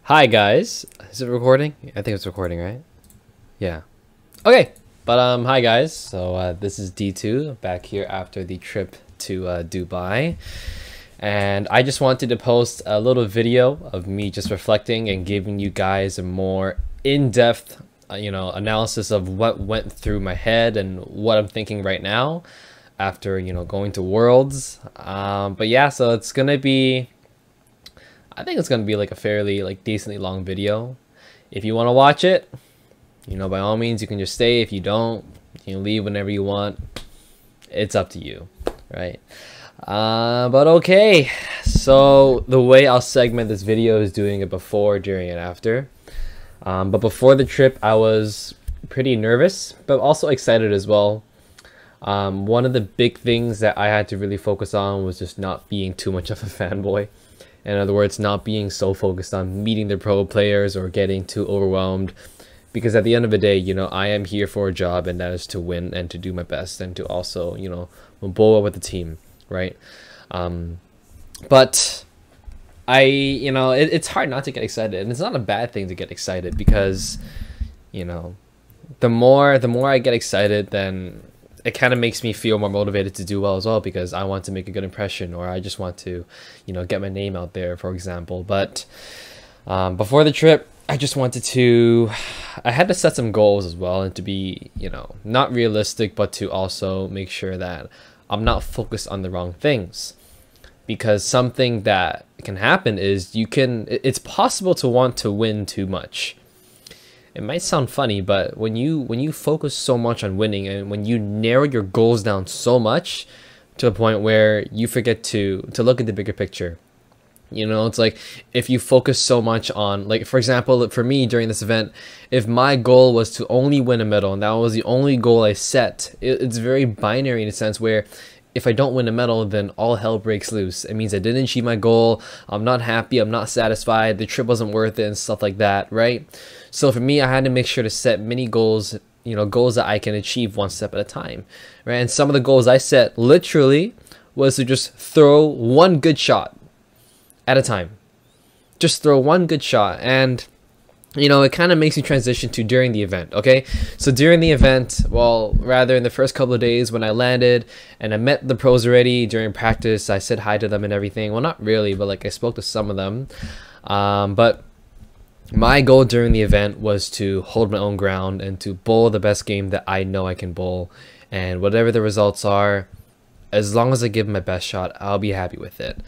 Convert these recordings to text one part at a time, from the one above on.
Hi guys, is it recording? I think it's recording, right? Yeah. Okay, but hi guys. So this is D2 back here after the trip to Dubai, and I just wanted to post a little video of me just reflecting and giving you guys a more in-depth, analysis of what went through my head and what I'm thinking right now after going to Worlds. But yeah, so it's gonna be. I think it's gonna be like a fairly decently long video. If you want to watch it, by all means you can just stay. If you don't, you can leave whenever you want. It's up to you, right? But okay, so the way I'll segment this video is doing it before, during, and after. But before the trip, I was pretty nervous, but also excited as well. One of the big things that I had to really focus on was just not being too much of a fanboy. In other words, not being so focused on meeting the pro players or getting too overwhelmed. Because at the end of the day, I am here for a job, and that is to win and to do my best and to also, bowl up with the team, right? But it's hard not to get excited. And it's not a bad thing to get excited because, the more I get excited, then it kind of makes me feel more motivated to do well as well, because I want to make a good impression, or I just want to, get my name out there, for example. But before the trip, I had to set some goals as well, and to be, not realistic, but to also make sure that I'm not focused on the wrong things. Because something that can happen is it's possible to want to win too much. It might sound funny, but when you focus so much on winning, and when you narrow your goals down so much to a point where you forget to look at the bigger picture. It's like if you focus so much on, like, for example, for me during this event, if my goal was to only win a medal and that was the only goal I set, it's very binary in a sense where if I don't win a medal, then all hell breaks loose. It means I didn't achieve my goal. I'm not happy. I'm not satisfied. The trip wasn't worth it and stuff like that, right? So for me, I had to make sure to set many goals, goals that I can achieve one step at a time, right? And some of the goals I set literally was to just throw one good shot at a time. Just throw one good shot. And it kind of makes me transition to during the event, okay? So during the event, well, rather in the first couple of days when I landed and I met the pros already during practice, I said hi to them and everything. Well, not really, but I spoke to some of them. But my goal during the event was to hold my own ground and to bowl the best game that I know I can bowl. And whatever the results are, as long as I give my best shot, I'll be happy with it.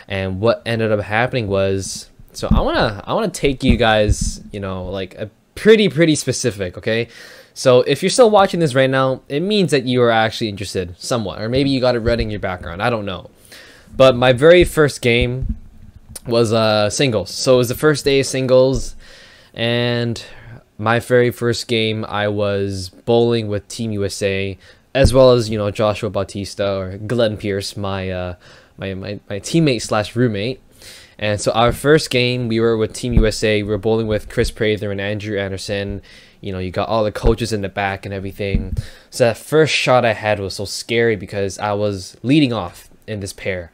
And what ended up happening was, so I wanna take you guys, a pretty specific, okay? So if you're still watching this right now, it means that you are actually interested somewhat, or maybe you got it read in your background. I don't know. But my very first game was singles. So it was the first day of singles, and my very first game I was bowling with Team USA, as well as Joshua Bautista or Glenn Pierce, my teammate slash roommate. And so our first game, we were with Team USA. We were bowling with Chris Prather and Andrew Anderson. You got all the coaches in the back and everything. So that first shot I had was so scary because I was leading off in this pair.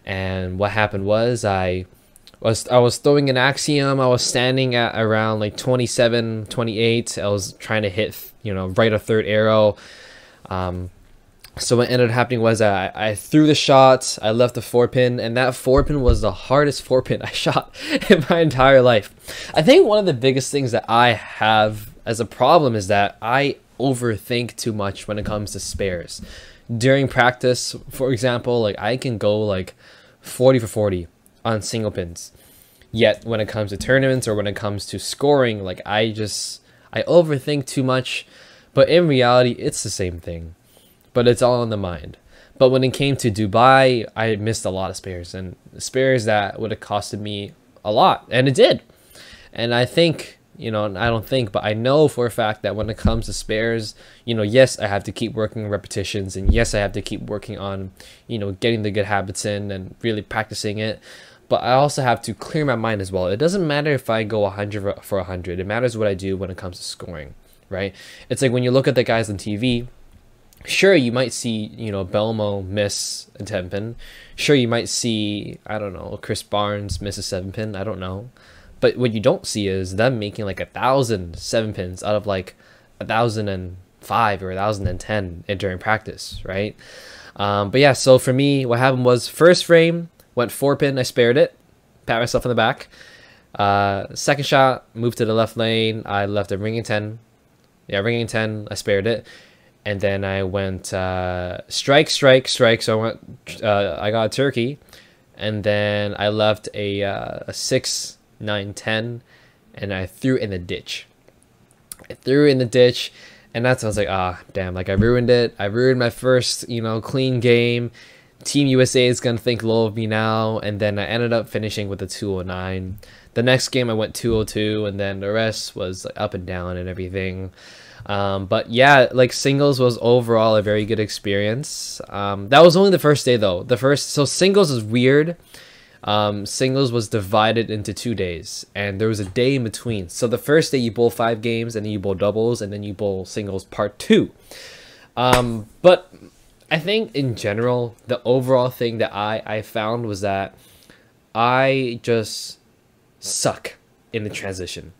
And what happened was I was throwing an axiom. I was standing at around 27, 28. I was trying to hit, right a third arrow. So what ended up happening was I threw the shot, I left the 4-pin, and that 4-pin was the hardest 4-pin I shot in my entire life. I think one of the biggest things that I have as a problem is that I overthink too much when it comes to spares. During practice, for example, I can go 40 for 40 on single pins. Yet when it comes to tournaments or when it comes to scoring, I overthink too much, but in reality, it's the same thing. But it's all in the mind. But when it came to Dubai, I missed a lot of spares, and spares that would have costed me a lot, and it did. And I think, I don't think, but I know for a fact that when it comes to spares, yes, I have to keep working on repetitions, and yes, I have to keep working on, getting the good habits in and really practicing it. But I also have to clear my mind as well. It doesn't matter if I go 100 for 100. It matters what I do when it comes to scoring, right? It's like when you look at the guys on TV. Sure, you might see, Belmo miss a 10-pin. Sure, you might see, I don't know, Chris Barnes miss a 7-pin. I don't know. But what you don't see is them making like 1,000 7-pins out of like 1,005 or 1,010 during practice, right? But yeah, so for me, what happened was first frame went 4-pin, I spared it, pat myself on the back. Second shot, moved to the left lane, I left a ringing 10. Yeah, ringing 10, I spared it. And then I went strike, strike, strike. So I went, I got a turkey. And then I left a 6, 9, 10. And I threw it in the ditch. I threw it in the ditch. And that's when I was like, ah, damn, like I ruined it. I ruined my first, you know, clean game. Team USA is going to think low of me now. And then I ended up finishing with a 209. The next game I went 202, and then the rest was like up and down and everything. But yeah, like singles was overall a very good experience. That was only the first day though. So singles is weird. Singles was divided into 2 days, and there was a day in between. So the first day you bowl 5 games, and then you bowl doubles, and then you bowl singles part 2. But I think in general, the overall thing that I found was that I just suck in the transition.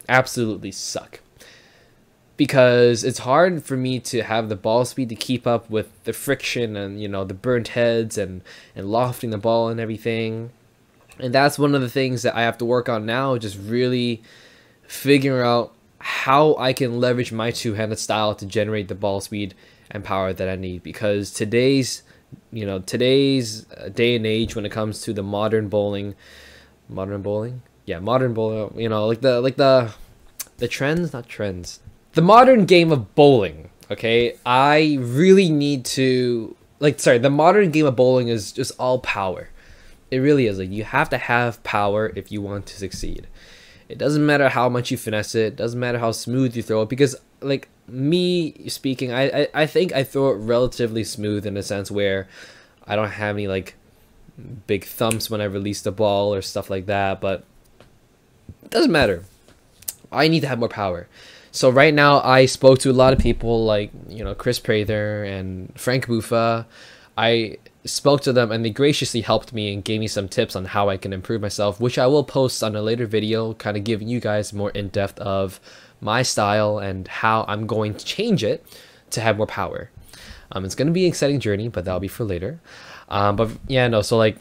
Absolutely suck. Because it's hard for me to have the ball speed to keep up with the friction and, you know, the burnt heads and lofting the ball and everything. And that's one of the things that I have to work on now, just really figuring out how I can leverage my two-handed style to generate the ball speed and power that I need. Because today's day and age, when it comes to the modern bowling, you know, like the trends, not trends. The modern game of bowling, okay? I really need to, the modern game of bowling is just all power. It really is. Like, you have to have power if you want to succeed. It doesn't matter how much you finesse it. It doesn't matter how smooth you throw it. Because, like, me speaking, I think I throw it relatively smooth in a sense where I don't have any, like, big thumps when I release the ball or stuff like that. But it doesn't matter. I need to have more power. So right now, I spoke to a lot of people like, you know, Chris Prather and Frank Buffa. I spoke to them and they graciously helped me and gave me some tips on how I can improve myself, which I will post on a later video, kind of giving you guys more in-depth of my style and how I'm going to change it to have more power. It's going to be an exciting journey, but that'll be for later. But yeah, no, so like,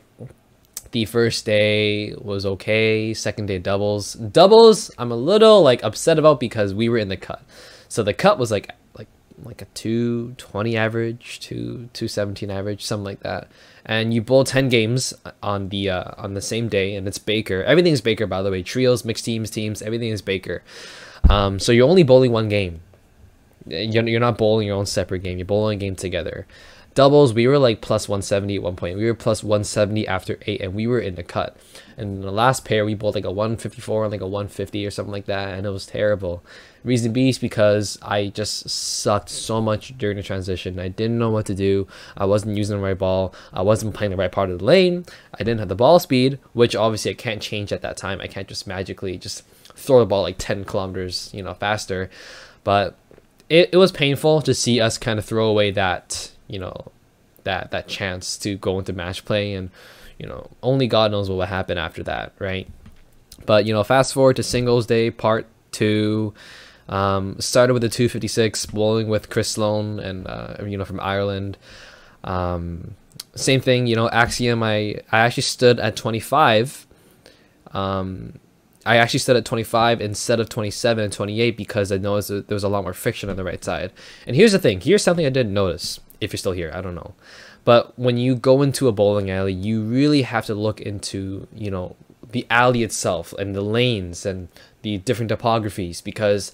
the first day was okay. Second day doubles. Doubles, I'm a little like upset about because we were in the cut. So the cut was like a 220 average, 217 average, something like that. And you bowl 10 games on the same day, and it's Baker. Everything's Baker, by the way. Trios, mixed teams, everything is Baker. So you're only bowling one game. You're not bowling your own separate game. You're bowling a game together. Doubles, we were like plus 170 at one point. We were plus 170 after 8, and we were in the cut. And in the last pair, we bowled like a 154 and like a 150 or something like that, and it was terrible. Reason being is because I just sucked so much during the transition. I didn't know what to do. I wasn't using the right ball. I wasn't playing the right part of the lane. I didn't have the ball speed, which obviously I can't change at that time. I can't just magically just throw the ball like 10 kilometers, you know, faster. But it was painful to see us kind of throw away that, you know, that chance to go into match play, and you know, only God knows what will happen after that, right? But you know, fast forward to singles day part 2. Started with the 256 bowling with Chris Sloan and you know, from Ireland. Same thing, you know, Axiom. I actually stood at 25. I actually stood at 25 instead of 27 and 28 because I noticed that there was a lot more friction on the right side. And here's the thing. Here's something I didn't notice. If you're still here, I don't know. But when you go into a bowling alley, you really have to look into, you know, the alley itself and the lanes and the different topographies, because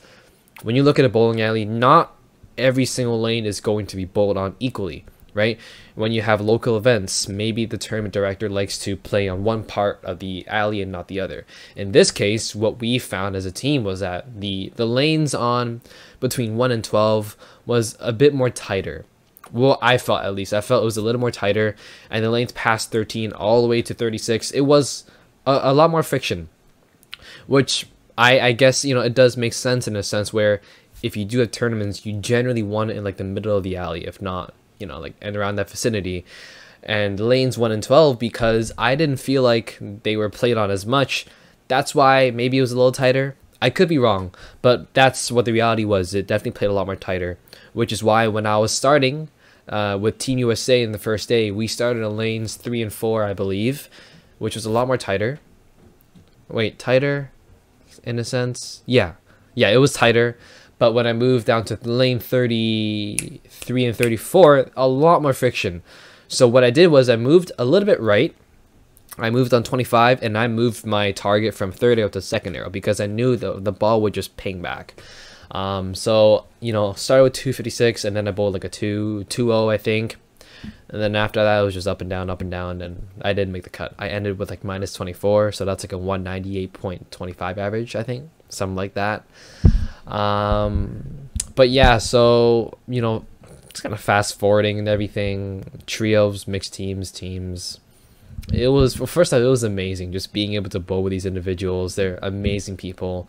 when you look at a bowling alley, not every single lane is going to be bowled on equally, right? When you have local events, maybe the tournament director likes to play on one part of the alley and not the other. In this case, what we found as a team was that the lanes on between 1 and 12 was a bit more tighter. Well, I felt, at least. I felt it was a little more tighter, and the lanes past 13 all the way to 36, it was a lot more friction, which I guess, you know, it does make sense in a sense where if you do have tournaments, you generally want it in like the middle of the alley, if not, you know, like and around that vicinity. And lanes 1 and 12, because I didn't feel like they were played on as much, That's why maybe it was a little tighter. I could be wrong, but that's what the reality was. It definitely played a lot more tighter, which is why when I was starting with Team USA in the first day, we started in lanes 3 and 4, I believe, which was a lot more tighter. Wait, tighter in a sense? Yeah, it was tighter. But when I moved down to lane 33 and 34, a lot more friction. So what I did was I moved a little bit right. I moved on 25, and I moved my target from third arrow to second arrow because I knew the ball would just ping back. So, you know, started with 256, and then I bowled like a 2-0, I think. And then after that, it was just up and down, and I didn't make the cut. I ended with like minus 24, so that's like a 198.25 average, I think. Something like that. But yeah, so, you know, it's kind of fast forwarding and everything. Trios, mixed teams. It was, well, first off, it was amazing just being able to bowl with these individuals. They're amazing people.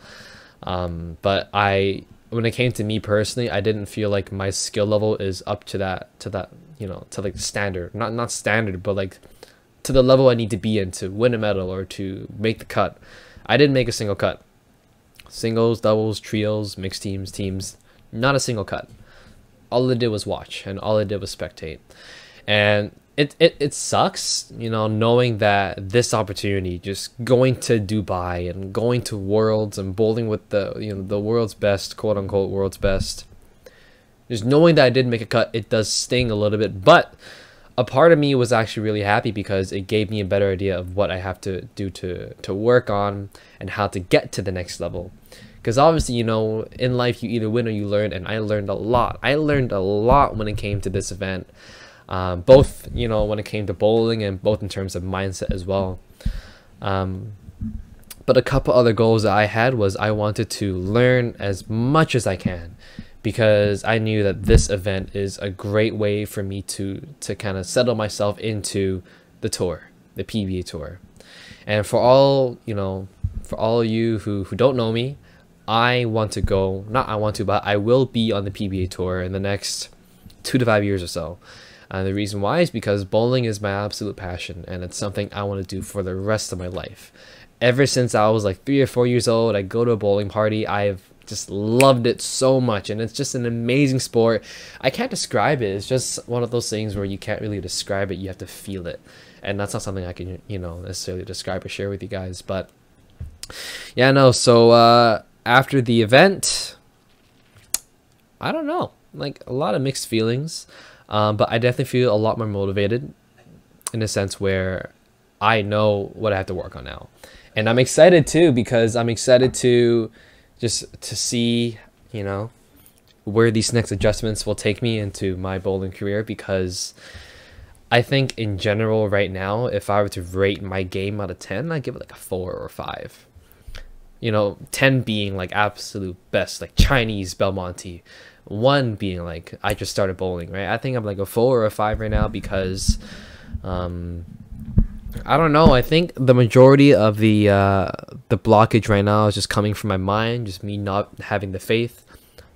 But when it came to me personally, I didn't feel like my skill level is up to that, you know, to like the standard, not standard, but like to the level I need to be in to win a medal or to make the cut. I didn't make a single cut. Singles, doubles, trios, mixed teams, not a single cut. All I did was watch, and all I did was spectate. And it sucks, you know, knowing that this opportunity, just going to Dubai and going to Worlds and bowling with the world's best, quote unquote world's best, just knowing that I didn't make a cut, it does sting a little bit. But a part of me was actually really happy because it gave me a better idea of what I have to do to work on and how to get to the next level. Because obviously, you know, in life you either win or you learn, and I learned a lot. I learned a lot when it came to this event. Both, you know, when it came to bowling and both in terms of mindset as well. But a couple other goals that I had was I wanted to learn as much as I can, because I knew that this event is a great way for me to kind of settle myself into the tour, the PBA tour. And for all, you know, for all of you who don't know me, I want to go, not I want to, but I will be on the PBA tour in the next 2 to 5 years or so. And the reason why is because bowling is my absolute passion, and it's something I want to do for the rest of my life. Ever since I was like 3 or 4 years old, I go to a bowling party. I've just loved it so much, and it's just an amazing sport. I can't describe it. It's just one of those things where you can't really describe it. You have to feel it, and that's not something I can, you know, necessarily describe or share with you guys. But yeah, no. So after the event, I don't know, like a lot of mixed feelings. But I definitely feel a lot more motivated in a sense where I know what I have to work on now. And I'm excited too, because I'm excited to just to see, you know, where these next adjustments will take me into my bowling career, because I think in general right now, if I were to rate my game out of 10, I'd give it like a 4 or 5. You know, 10 being like absolute best, like Chinese Belmonte. 1 being like I just started bowling, right? I think I'm like a 4 or a 5 right now, because I don't know. I think the majority of the blockage right now is just coming from my mind, just me not having the faith,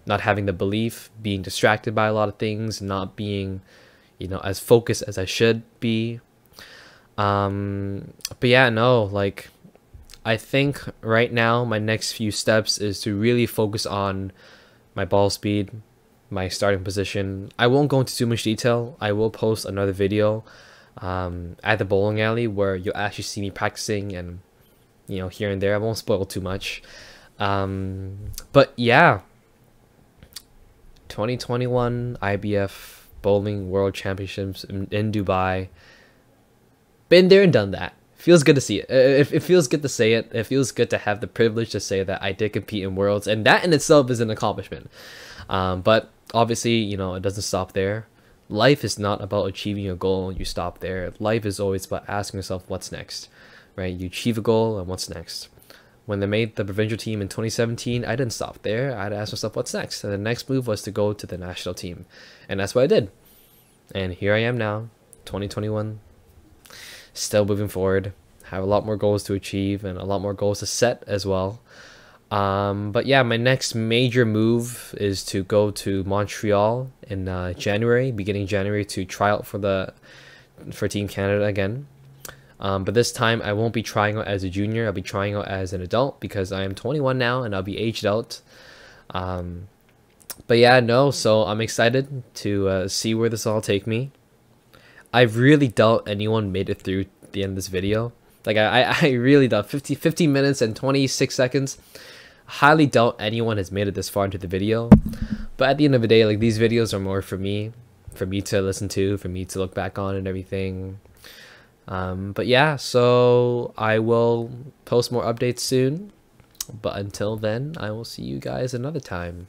not having the belief, being distracted by a lot of things, not being, you know, as focused as I should be. But yeah, no, like I think right now my next few steps is to really focus on my ball speed, my starting position. I won't go into too much detail. I will post another video at the bowling alley where you'll actually see me practicing, and, you know, here and there. I won't spoil too much. But yeah, 2021 IBF Bowling World Championships in Dubai. Been there and done that. Feels good to see it. It feels good to say it. It feels good to have the privilege to say that I did compete in Worlds, and that in itself is an accomplishment. But obviously, you know, it doesn't stop there. Life is not about achieving a goal and you stop there. Life is always about asking yourself what's next, right? You achieve a goal and what's next. When they made the provincial team in 2017, I didn't stop there. I had to ask myself what's next, and the next move was to go to the national team, and that's what I did. And here I am now, 2021. Still moving forward, have a lot more goals to achieve and a lot more goals to set as well. But yeah, my next major move is to go to Montreal in January, beginning January, to try out for Team Canada again. But this time I won't be trying out as a junior. I'll be trying out as an adult because I am 21 now and I'll be aged out. But yeah, no, so I'm excited to see where this all take me. I really doubt anyone made it through the end of this video. Like I really doubt 50 minutes and 26 seconds. Highly doubt anyone has made it this far into the video. But at the end of the day, like, these videos are more for me to listen to, for me to look back on and everything. But yeah, so I will post more updates soon. But until then, I will see you guys another time.